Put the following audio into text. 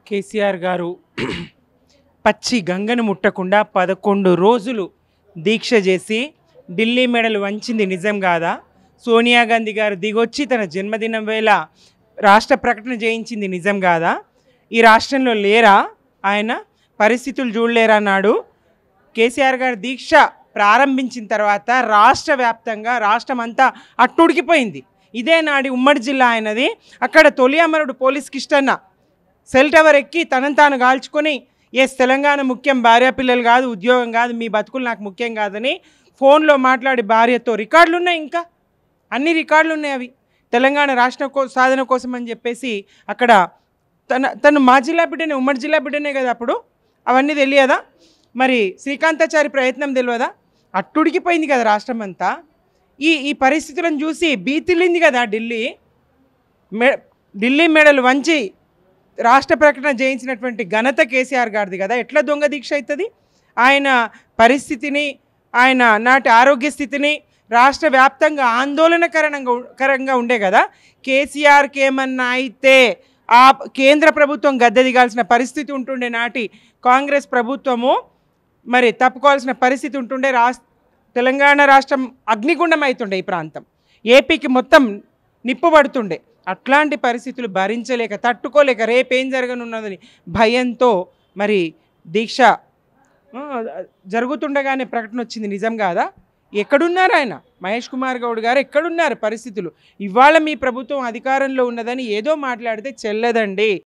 కేసీఆర్ గారు పచ్చి గంగను ముట్టకుండా 11 రోజులు దీక్ష చేసి ఢిల్లీ మెడలు వంచింది నిజం కాదా? సోనియా గాంధీ గారు దిగొచ్చి తన జన్మదినం వేళ రాష్ట్ర ప్రకటన చేయించింది నిజం కాదా? ఈ రాష్ట్రంలో లేరా ఆయన? పరిస్థితులు చూడలేరా అన్నాడు. కేసీఆర్ గారు దీక్ష ప్రారంభించిన తర్వాత రాష్ట్ర వ్యాప్తంగా రాష్ట్రం అంతా అట్టుడికిపోయింది. ఇదే నాడి ఉమ్మడి జిల్లా ఆయనది. అక్కడ తొలి అమరుడు పోలీస్ కిష్టన్న సెల్ టవర్ ఎక్కి తనను తాను కాల్చుకొని తెలంగాణ ముఖ్యం, భార్య పిల్లలు కాదు, ఉద్యోగం కాదు, మీ బతుకులు నాకు ముఖ్యం కాదని ఫోన్లో మాట్లాడి భార్యతో రికార్డులు ఉన్నాయి, ఇంకా అన్ని రికార్డులు ఉన్నాయి. అవి తెలంగాణ రాష్ట్ర సాధన కోసం అని చెప్పేసి అక్కడ తను మా జిల్లా బిడ్డనే, ఉమ్మడి జిల్లా బిడ్డనే కదా. అప్పుడు అవన్నీ తెలియదా? మరి శ్రీకాంతాచారి ప్రయత్నం తెలియదా? అట్టుడికిపోయింది కదా రాష్ట్రం అంతా. ఈ పరిస్థితులను చూసి బీతిల్లింది కదా ఢిల్లీ మెడలు వంచి రాష్ట్ర ప్రకటన చేయించినటువంటి ఘనత కేసీఆర్ గారిది కదా. ఎట్లా దొంగ దీక్ష అవుతుంది? ఆయన పరిస్థితిని, ఆయన నాటి ఆరోగ్య స్థితిని రాష్ట్ర వ్యాప్తంగా ఆందోళనకరంగా ఉండే కదా. కేసీఆర్కి ఏమన్నా అయితే ఆ కేంద్ర ప్రభుత్వం గద్దె దిగాల్సిన పరిస్థితి ఉంటుండే, నాటి కాంగ్రెస్ ప్రభుత్వము మరి తప్పుకోవాల్సిన పరిస్థితి ఉంటుండే. తెలంగాణ రాష్ట్రం అగ్నిగుండం అవుతుండే, ఈ ప్రాంతం ఏపీకి మొత్తం నిప్పుబడుతుండే. అట్లాంటి పరిస్థితులు భరించలేక, తట్టుకోలేక, రేపేం జరగనున్నదని భయంతో మరి దీక్ష జరుగుతుండగానే ప్రకటన వచ్చింది నిజం కాదా? ఎక్కడున్నారు ఆయన? మహేష్ కుమార్ గౌడ్ గారు ఎక్కడున్నారు? పరిస్థితులు ఇవాళ మీ ప్రభుత్వం అధికారంలో ఉన్నదని ఏదో మాట్లాడితే చెల్లదండి.